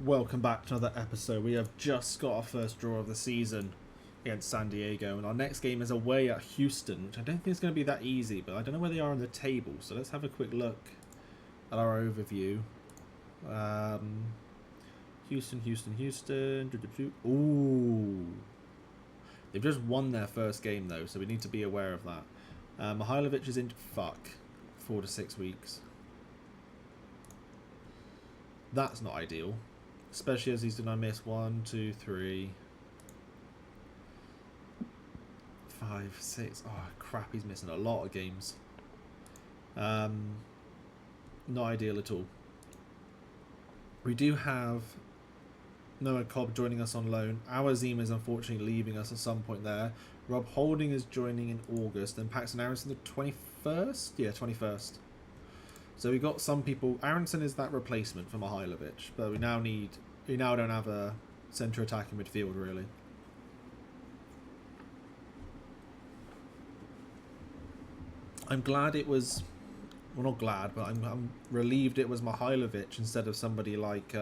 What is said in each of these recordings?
Welcome back to another episode. We have just got our first draw of the season against San Diego, and our next game is away at Houston, which I don't think is going to be that easy, but I don't know where they are on the table, so let's have a quick look at our overview. Houston. Ooh. They've just won their first game, though, so we need to be aware of that. Mihailovic is in... 4 to 6 weeks. That's not ideal. Especially as he's done I miss 1, 2, 3, 5, 6. Oh crap, he's missing a lot of games. Not ideal at all. We do have Noah Cobb joining us on loan. Awazim is unfortunately leaving us at some point there. Rob Holding is joining in August. And Paxton Aronson the 21st? Yeah, 21st. So we got some people. Aronson is that replacement for Mihailovic, but we now don't have a centre attacking midfield really. I'm glad it was, well, not glad, but I'm relieved it was Mihailovic instead of somebody like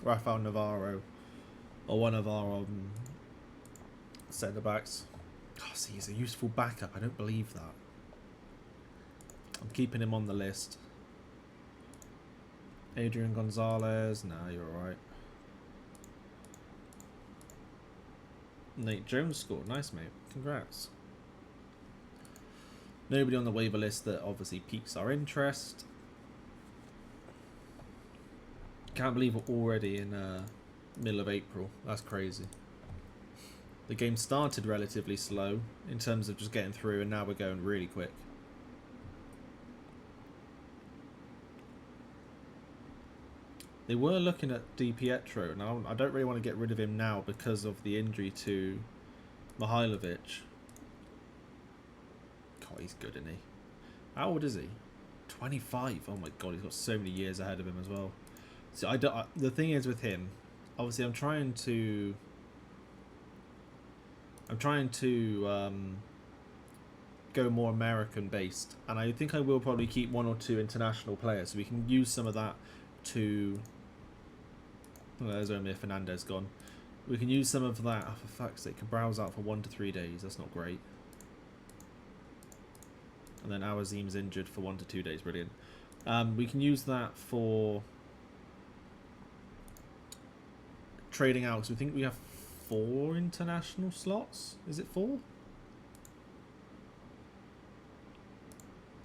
Rafael Navarro or one of our centre backs. Oh, see, he's a useful backup. I don't believe that. I'm keeping him on the list. Adrian Gonzalez. Nah, you're alright. Nate Jones scored. Nice, mate. Congrats. Nobody on the waiver list that obviously piques our interest. Can't believe we're already in middle of April. That's crazy. The game started relatively slow in terms of just getting through, and now we're going really quick. They were looking at Di Pietro. Now, I don't really want to get rid of him now because of the injury to Mihailovic. God, he's good, isn't he? How old is he? 25. Oh my god, he's got so many years ahead of him as well. So the thing is with him, obviously I'm trying to go more American based, and I think I will probably keep 1 or 2 international players so we can use some of that to... Oh, there's only Fernandez gone. We can use some of that. Oh, for fuck's sake, can browse out for 1 to 3 days. That's not great. And then Awazim's injured for 1 to 2 days. Brilliant. We can use that for trading out. So we think we have 4 international slots. Is it 4?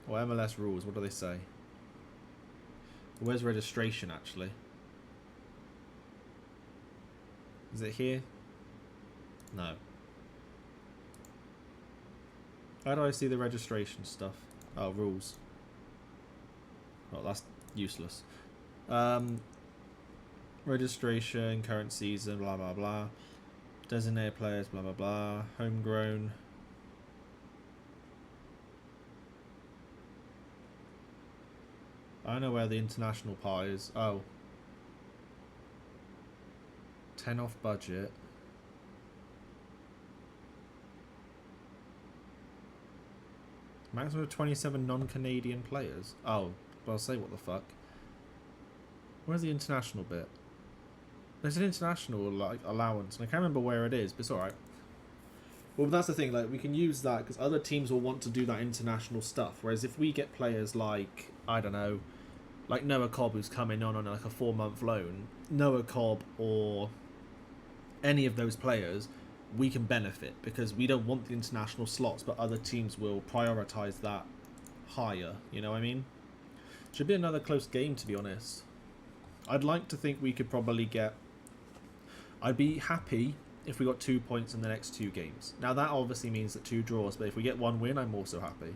Or MLS rules. What do they say? Where's registration actually? Is it here? No. How do I see the registration stuff? Oh, rules. Oh, that's useless. Registration, current season, blah blah blah. Designated players, blah blah blah. Homegrown. I don't know where the international part is. Oh. 10 off budget. Maximum of 27 non-Canadian players. Oh, well, I'll say what the fuck. Where's the international bit? There's an international like allowance, and I can't remember where it is, but it's alright. Well, that's the thing, like, we can use that because other teams will want to do that international stuff, whereas if we get players like, I don't know, like Noah Cobb, who's coming on like a 4-month loan, Noah Cobb or any of those players, we can benefit because we don't want the international slots, but other teams will prioritise that higher, you know what I mean? Should be another close game, to be honest. I'd like to think we could probably get... I'd be happy if we got 2 points in the next 2 games. Now that obviously means that 2 draws, but if we get 1 win, I'm also happy.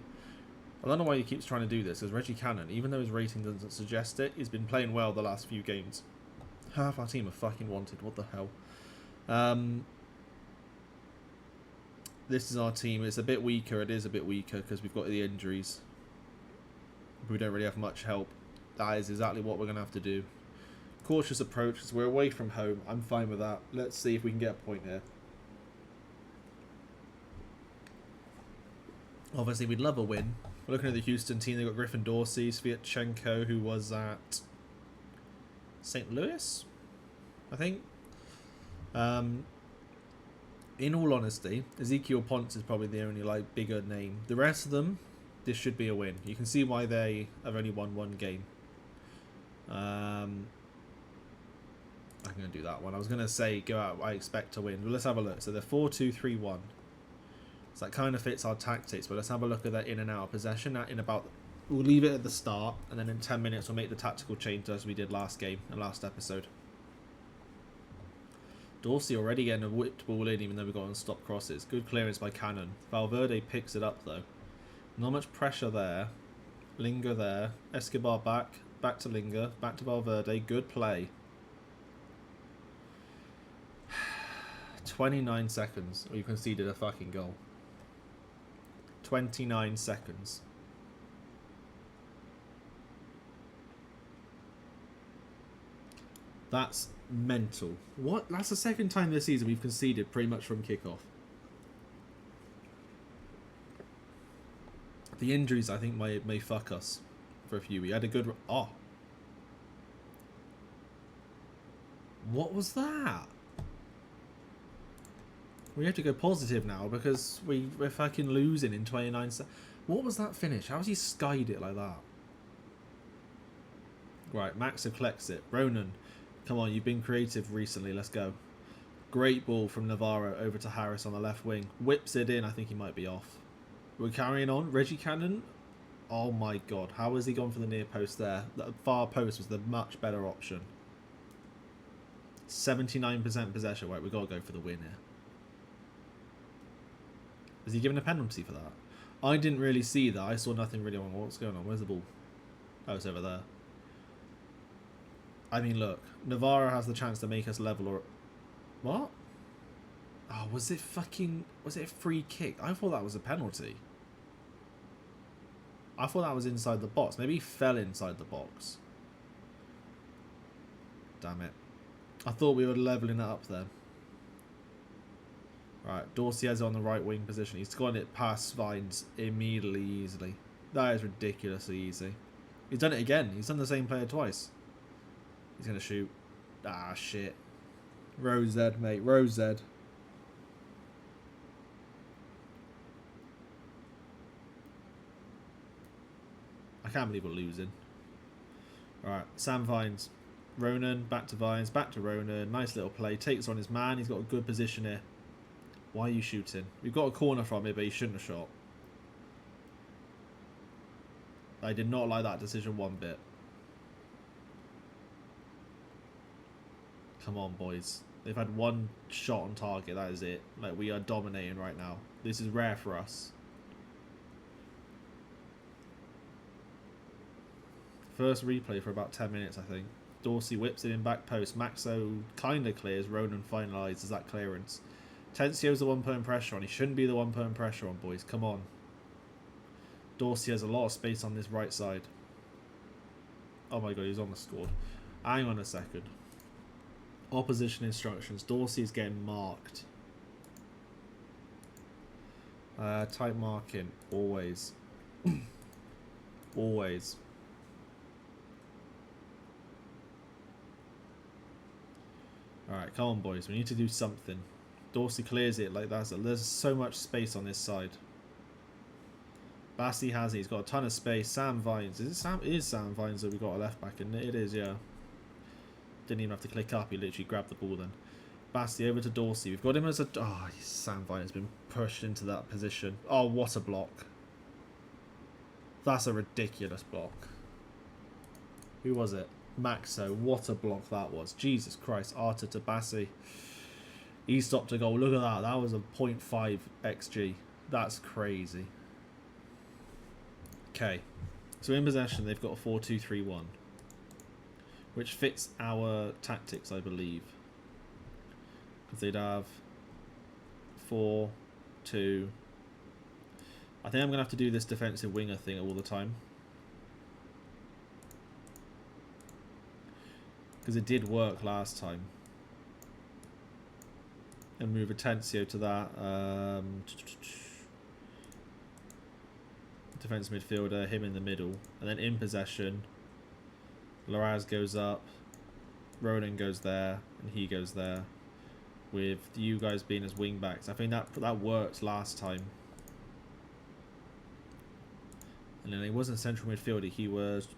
I don't know why he keeps trying to do this, because Reggie Cannon, even though his rating doesn't suggest it, he's been playing well the last few games. Half our team are fucking wanted, what the hell? This is our team. It's a bit weaker. It is a bit weaker because we've got the injuries. We don't really have much help. That is exactly what we're going to have to do. Cautious approach because we're away from home. I'm fine with that. Let's see if we can get a point here. Obviously, we'd love a win. We're looking at the Houston team. They've got Griffin Dorsey, Sviatchenko, who was at St. Louis. I think, in all honesty, Ezekiel Ponce is probably the only like bigger name. The rest of them, this should be a win. You can see why they have only won one game. I'm going to do that one. I was going to say go out, I expect to win. But let's have a look. So they're 4-2-3-1. So that kind of fits our tactics. But let's have a look at that in and out of possession. We'll leave it at the start. And then in 10 minutes we'll make the tactical change as we did last game and last episode. Dorsey already getting a whipped ball in even though we've got on stop crosses. Good clearance by Cannon. Valverde picks it up though. Not much pressure there. Linger there. Escobar back. Back to Linger. Back to Valverde. Good play. 29 seconds. Or you conceded a fucking goal. 29 seconds. That's mental. What? That's the second time this season we've conceded pretty much from kickoff. The injuries, I think, may fuck us for a few. We had a good... Oh. What was that? We have to go positive now because we're fucking losing in 29 seconds. What was that finish? How has he skied it like that? Right, Maxa collects it. Ronan, come on, you've been creative recently. Let's go. Great ball from Navarro over to Harris on the left wing. Whips it in. I think he might be off. We're carrying on. Reggie Cannon. Oh my god. How has he gone for the near post there? The far post was the much better option. 79% possession. Right, we've got to go for the win here. Is he given a penalty for that? I didn't really see that. I saw nothing really wrong. What's going on? Where's the ball? Oh, it's over there. I mean, look. Navarro has the chance to make us level or... What? Oh, was it a free kick? I thought that was a penalty. I thought that was inside the box. Maybe he fell inside the box. Damn it. I thought we were levelling it up there. Right, Dorsey has it on the right wing position. He's got it past Vines immediately, easily. That is ridiculously easy. He's done it again. He's done the same player twice. He's going to shoot. Ah, shit. Rose Z, mate. Rose Z. I can't believe we're losing. Alright, Sam Vines. Ronan, back to Vines, back to Ronan. Nice little play. Takes on his man. He's got a good position here. Why are you shooting? We've got a corner from it, but he shouldn't have shot. I did not like that decision one bit. Come on, boys. They've had one shot on target. That is it. Like, we are dominating right now. This is rare for us. First replay for about 10 minutes, I think. Dorsey whips it in back post. Maxo kind of clears. Ronan finalises that clearance. Tensio's the one putting pressure on. He shouldn't be the one putting pressure on, boys. Come on. Dorsey has a lot of space on this right side. Oh my god, he's almost scored. Hang on a second. Opposition instructions. Dorsey is getting marked. Tight marking. Always. Always. Alright, come on, boys. We need to do something. Dorsey clears it like that. There's so much space on this side. Bassi has it. He's got a ton of space. Sam Vines. Is Sam Vines that we got a left back? And it is, yeah. Didn't even have to click up. He literally grabbed the ball then. Bassi over to Dorsey. We've got him as a... Oh, Sam Vines has been pushed into that position. Oh, what a block. That's a ridiculous block. Who was it? Maxo. What a block that was. Jesus Christ. Arta to Bassi. He stopped a goal. Look at that. That was a 0.5 XG. That's crazy. Okay. So in possession, they've got a 4-2-3-1. Which fits our tactics, I believe. Because they'd have 4-2. I think I'm going to have to do this defensive winger thing all the time. Because it did work last time. And move Atencio to that. Defense midfielder, him in the middle. And then in possession, Loraz goes up. Ronan goes there, and he goes there. With you guys being as wing backs. I think that worked last time. And then he wasn't central midfielder, he was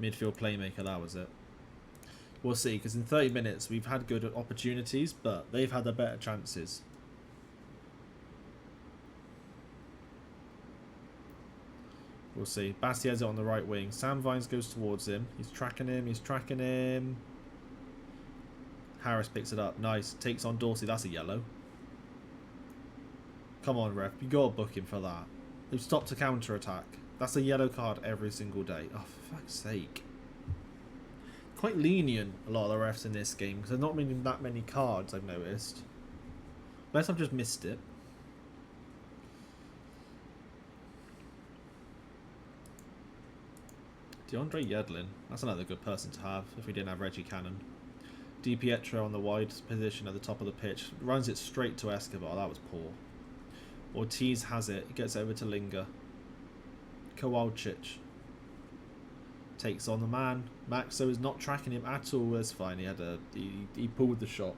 midfield playmaker, that was it. We'll see, because in 30 minutes we've had good opportunities, but they've had the better chances. We'll see. Basti has it on the right wing. Sam Vines goes towards him. He's tracking him. He's tracking him. Harris picks it up. Nice. Takes on Dorsey. That's a yellow. Come on, ref. You got to book him for that. They've stopped a counter-attack. That's a yellow card every single day. Oh, for fuck's sake. Quite lenient, a lot of the refs in this game, because there's not really that many cards, I've noticed. Unless I've just missed it. DeAndre Yedlin. That's another good person to have if we didn't have Reggie Cannon. Di Pietro on the wide position at the top of the pitch. Runs it straight to Escobar. That was poor. Ortiz has it. He gets over to Linga. Kowalczyk takes on the man. Maxo is not tracking him at all. That's fine. He pulled the shot.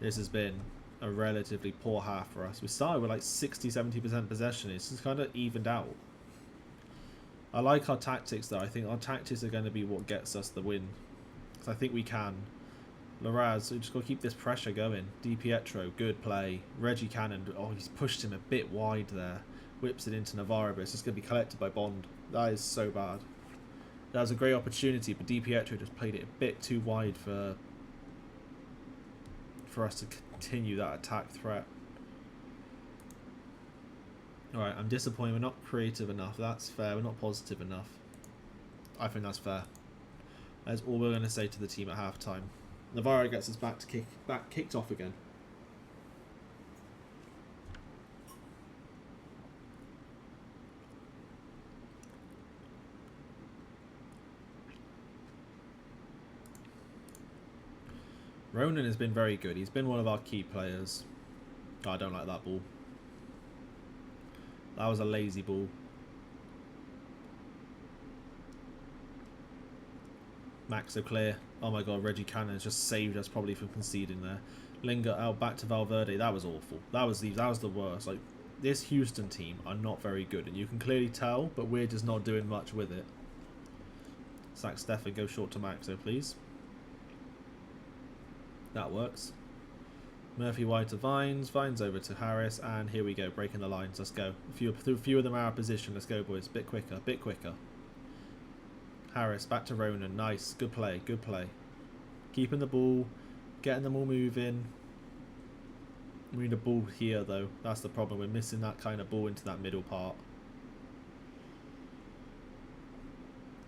This has been a relatively poor half for us. We started with like 60-70% possession. It's just kind of evened out. I like our tactics though. I think our tactics are going to be what gets us the win. Because I think we can. Laraz, we just got to keep this pressure going. Di Pietro, good play. Reggie Cannon, oh, he's pushed him a bit wide there. Whips it into Navarro, but it's just going to be collected by Bond. That is so bad. That was a great opportunity, but Di Pietro just played it a bit too wide for us to continue that attack threat. Alright, I'm disappointed we're not creative enough. That's fair. We're not positive enough. I think that's fair. That's all we're going to say to the team at half time. Navarro gets us back kicked off again. Ronan has been very good. He's been one of our key players. Oh, I don't like that ball. That was a lazy ball. Maxo clear. Oh my god, Reggie Cannon has just saved us probably from conceding there. Linga out back to Valverde. That was awful. That was the worst. Like, this Houston team are not very good, and you can clearly tell, but we're just not doing much with it. Sack Stefan, go short to Maxo, please. That works. Murphy wide to Vines. Vines over to Harris, and here we go, breaking the lines. Let's go. A few of them are out of position. Let's go, boys. Bit quicker, bit quicker. Harris back to Ronan. Nice, good play, good play. Keeping the ball, getting them all moving. We need a ball here though. That's the problem. We're missing that kind of ball into that middle part.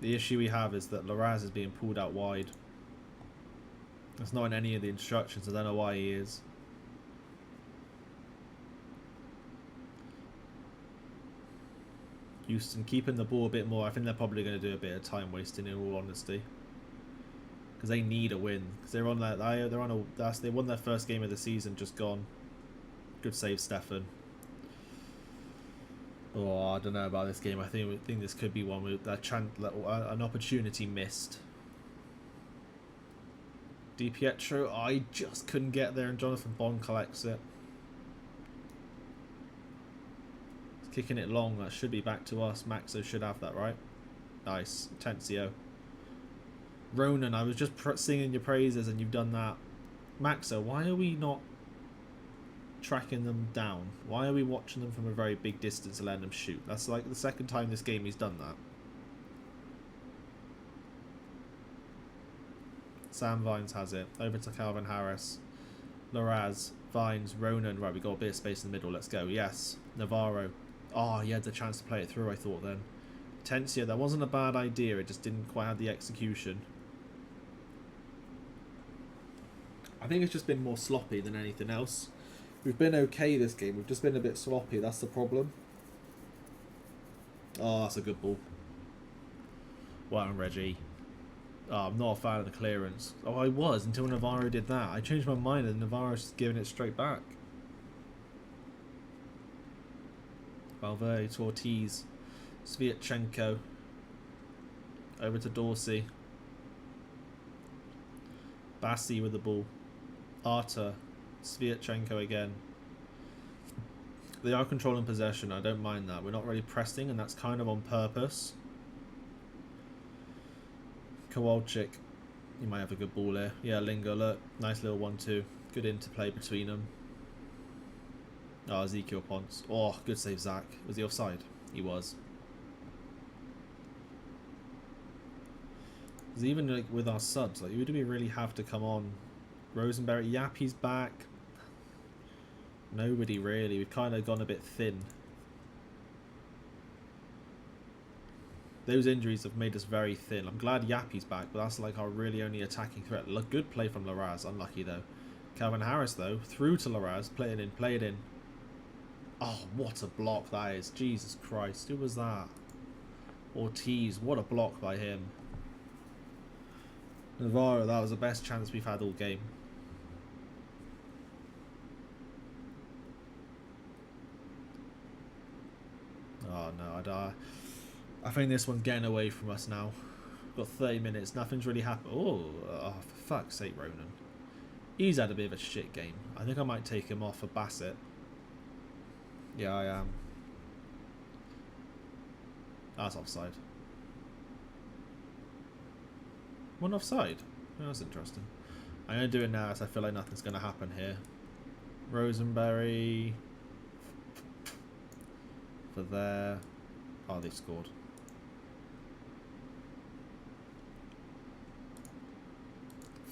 The issue we have is that Laraz is being pulled out wide. That's not in any of the instructions. I don't know why he is. Houston keeping the ball a bit more. I think they're probably going to do a bit of time wasting, in all honesty, because they need a win. Because they're on that. They won their first game of the season, just gone. Good save, Stefan. Oh, I don't know about this game. I think this could be one with an opportunity missed. Di Pietro, I just couldn't get there, and Jonathan Bond collects it. Kicking it long, that should be back to us. Maxo should have that, right? Nice. Tensio. Ronan, I was just singing your praises and you've done that. Maxo, why are we not tracking them down? Why are we watching them from a very big distance and letting them shoot? That's like the second time this game he's done that. Sam Vines has it. Over to Calvin Harris. Laraz, Vines, Ronan. Right, we got a bit of space in the middle. Let's go. Yes. Navarro. Oh, he had the chance to play it through, I thought then. Tensio, that wasn't a bad idea. It just didn't quite have the execution. I think it's just been more sloppy than anything else. We've been okay this game. We've just been a bit sloppy. That's the problem. Oh, that's a good ball. Well done, Reggie. Oh, I'm not a fan of the clearance. Oh, I was until Navarro did that. I changed my mind and Navarro's just giving it straight back. Valverde to Ortiz. Sviatchenko. Over to Dorsey. Bassi with the ball. Arta. Sviatchenko again. They are controlling possession. I don't mind that. We're not really pressing, and that's kind of on purpose. Kowalczyk. You might have a good ball here. Yeah, Lingo, look. Nice little 1-2. Good interplay between them. Oh, Ezekiel Ponce. Oh, good save, Zach. Was he offside? He was. Because even like with our subs, like, who do we really have to come on? Rosenberry, Yappy's back. Nobody really. We've kind of gone a bit thin. Those injuries have made us very thin. I'm glad Yappy's back, but that's like our really only attacking threat. Look, good play from Larraz. Unlucky though. Calvin Harris though, through to Larraz. Play it in. Play it in. Oh, what a block that is. Jesus Christ. Who was that? Ortiz. What a block by him. Navarro, that was the best chance we've had all game. Oh no, I think this one's getting away from us now. We've got 30 minutes, nothing's really happened. Oh, for fuck's sake, Ronan. He's had a bit of a shit game. I think I might take him off for Bassett. Yeah, I am. That's offside. One offside? Oh, that's interesting. I'm going to do it now as I feel like nothing's going to happen here. Rosenberry. For there. Oh, they scored.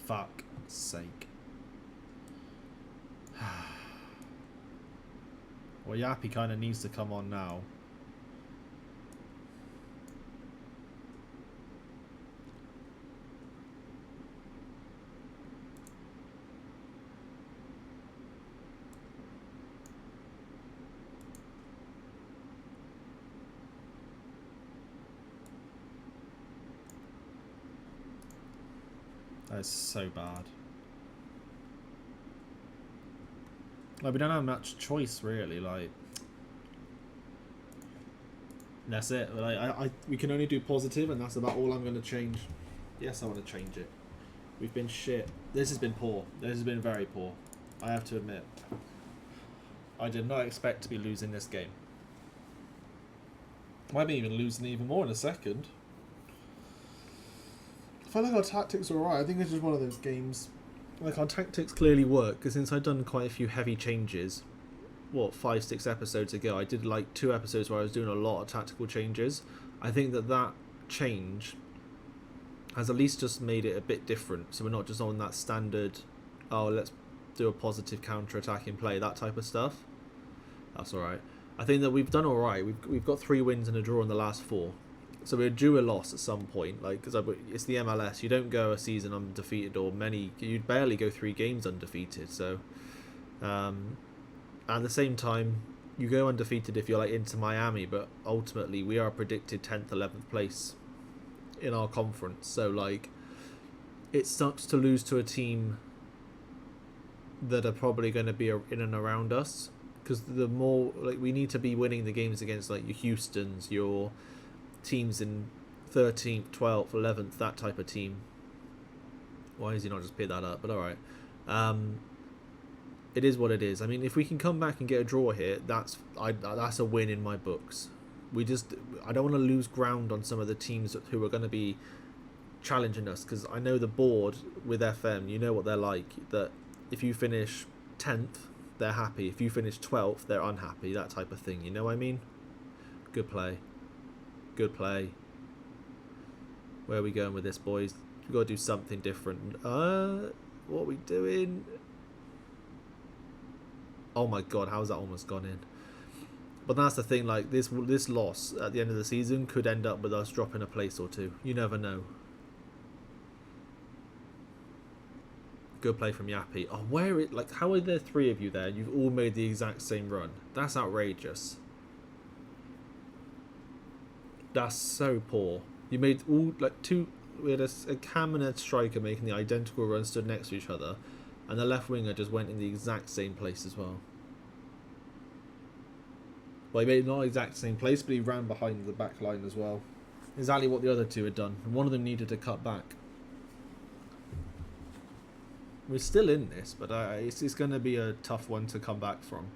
Fuck sake. Well, Yappy kind of needs to come on now. That is so bad. Like, we don't have much choice really. Like, that's it. Like, we can only do positive, and that's about all I'm going to change. Yes, I want to change it. We've been shit. This has been poor. This has been very poor. I have to admit. I did not expect to be losing this game. Might be even losing even more in a second. I feel like our tactics are alright. I think it's just one of those games. Like, our tactics clearly work, because since I've done quite a few heavy changes, what, 5-6 episodes ago, I did like 2 episodes where I was doing a lot of tactical changes. I think that change has at least just made it a bit different, so we're not just on that standard, oh, let's do a positive counter-attacking play, that type of stuff. That's alright. I think that we've done alright. We've got 3 wins and a draw in the last 4. So we're due a loss at some point, like, because it's the MLS. You don't go a season undefeated, or you'd barely go 3 games undefeated. So, at the same time, you go undefeated if you're like into Miami, but ultimately we are predicted 10th, 11th place in our conference. So like, it sucks to lose to a team that are probably going to be in and around us, because the more, like, we need to be winning the games against like your Houstons, your teams in 13th, 12th, 11th, that type of team. Why is he not just pick that up? But alright. It is what it is. I mean, if we can come back and get a draw here, that's a win in my books. I don't want to lose ground on some of the teams who are going to be challenging us, because I know the board with FM, you know what they're like, that if you finish 10th, they're happy. If you finish 12th, they're unhappy, that type of thing. You know what I mean? Good play. Good play. Where are we going with this, boys? We've got to do something different. What are we doing? Oh my god, how's that almost gone in? But that's the thing, like, this loss at the end of the season could end up with us dropping a place or 2. You never know. Good play from Yappy. Oh, how are there 3 of you there? You've all made the exact same run. That's outrageous. That's so poor. You made all, like, 2... We had a cam and a striker making the identical run, stood next to each other, and the left winger just went in the exact same place as well. Well, he made not exact same place, but he ran behind the back line as well. Exactly what the other two had done. And one of them needed to cut back. We're still in this, but it's going to be a tough one to come back from.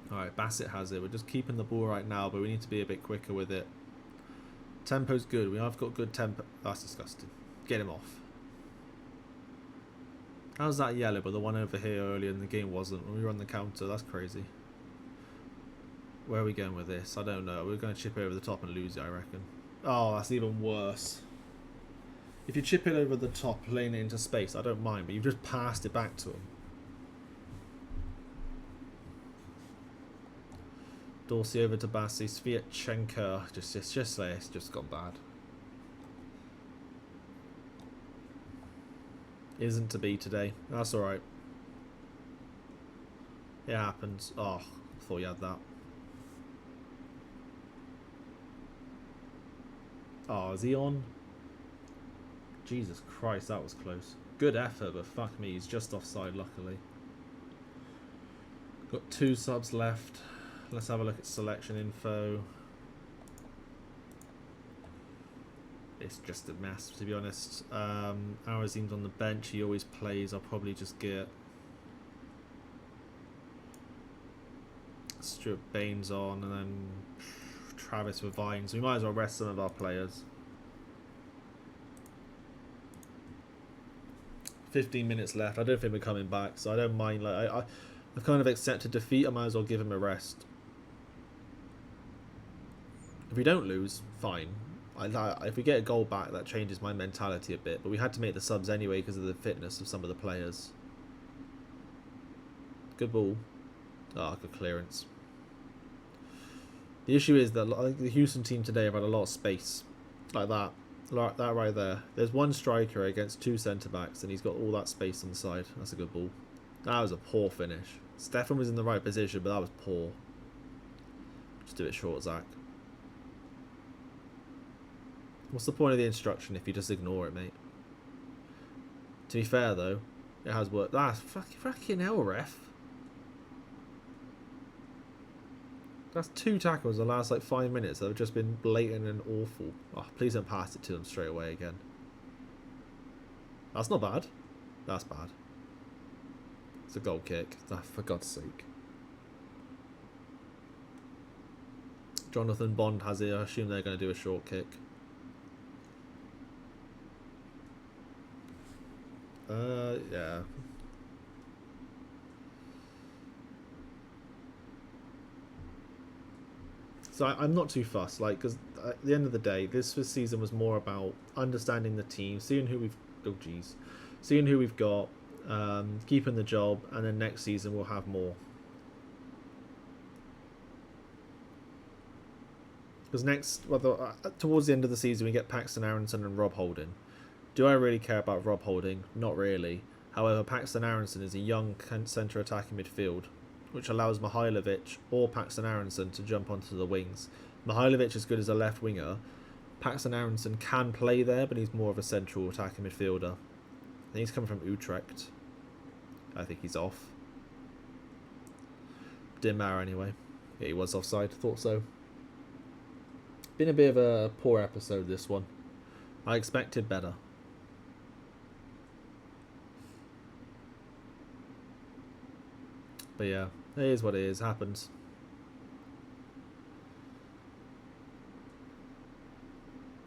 Alright, Bassett has it. We're just keeping the ball right now, but we need to be a bit quicker with it. Tempo's good. We have got good tempo. That's disgusting. Get him off. How's that yellow, but the one over here earlier in the game wasn't? When we were on the counter, that's crazy. Where are we going with this? I don't know. We're going to chip it over the top and lose it, I reckon. Oh, that's even worse. If you chip it over the top, laying it into space, I don't mind, but you've just passed it back to him. Dorsey over to Bassi. Sviatchenko. It's just gone bad. Isn't to be today. That's alright. It happens. Oh, I thought you had that. Oh, is he on? Jesus Christ, that was close. Good effort, but fuck me, he's just offside, luckily. Got 2 subs left. Let's have a look at selection info. It's just a mess, to be honest. Arazim's on the bench. He always plays. I'll probably just get Stuart Baines on and then Travis with Vines. We might as well rest some of our players. 15 minutes left. I don't think we're coming back, so I don't mind. Like I've kind of accepted defeat. I might as well give him a rest. If we don't lose, fine. If we get a goal back, that changes my mentality a bit. But we had to make the subs anyway because of the fitness of some of the players. Good ball. Oh, good clearance. The issue is that the Houston team today have had a lot of space. Like that. Like that right there. There's one striker against 2 centre-backs and he's got all that space on the side. That's a good ball. That was a poor finish. Stefan was in the right position, but that was poor. Just do it short, Zach. What's the point of the instruction if you just ignore it, mate? To be fair, though, it has worked. That's fucking hell, ref. That's 2 tackles in the last, like, 5 minutes that have just been blatant and awful. Oh, please don't pass it to them straight away again. That's not bad. That's bad. It's a goal kick. Oh, for God's sake. Jonathan Bond has it. I assume they're going to do a short kick. Yeah. So I'm not too fussed, like, because at the end of the day, this season was more about understanding the team, seeing who we've got, keeping the job, and then next season we'll have more. Because towards the end of the season, we get Paxton Aronson and Rob Holding. Do I really care about Rob Holding? Not really. However, Paxton Aronson is a young centre attacking midfield, which allows Mihailovic or Paxton Aronson to jump onto the wings. Mihailovic is good as a left winger. Paxton Aronson can play there, but he's more of a central attacking midfielder. I think he's coming from Utrecht. I think he's off. Didn't matter anyway. Yeah, he was offside. Thought so. Been a bit of a poor episode, this one. I expected better. But yeah, it is what it is. Happens.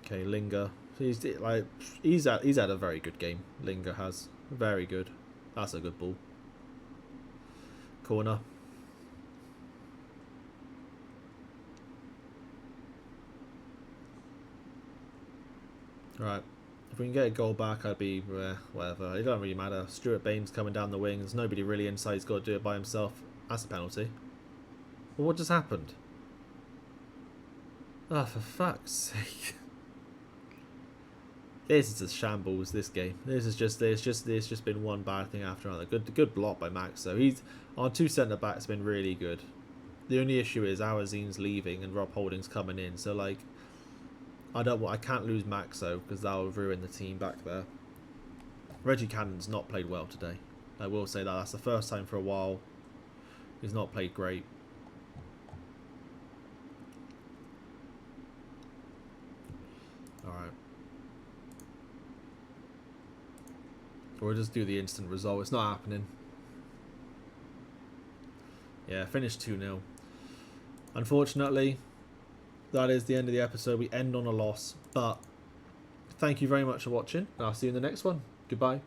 Okay, Linger. He's had a very good game. Linger has very good. That's a good ball. Corner. Right. If we can get a goal back, I'd be whatever. It doesn't really matter. Stuart Baines coming down the wing. There's nobody really inside. He's got to do it by himself. That's a penalty. Well, what just happened? Oh, for fuck's sake! This is a shambles. This game. It's just been one bad thing after another. Good block by Max. So our 2 centre backs been really good. The only issue is Arazim's leaving and Rob Holding's coming in. So like. I can't lose Maxo because that will ruin the team back there. Reggie Cannon's not played well today. I will say that. That's the first time for a while he's not played great. Alright. We'll just do the instant result. It's not happening. Yeah, finished 2-0. Unfortunately, that is the end of the episode. We end on a loss. But thank you very much for watching. And I'll see you in the next one. Goodbye.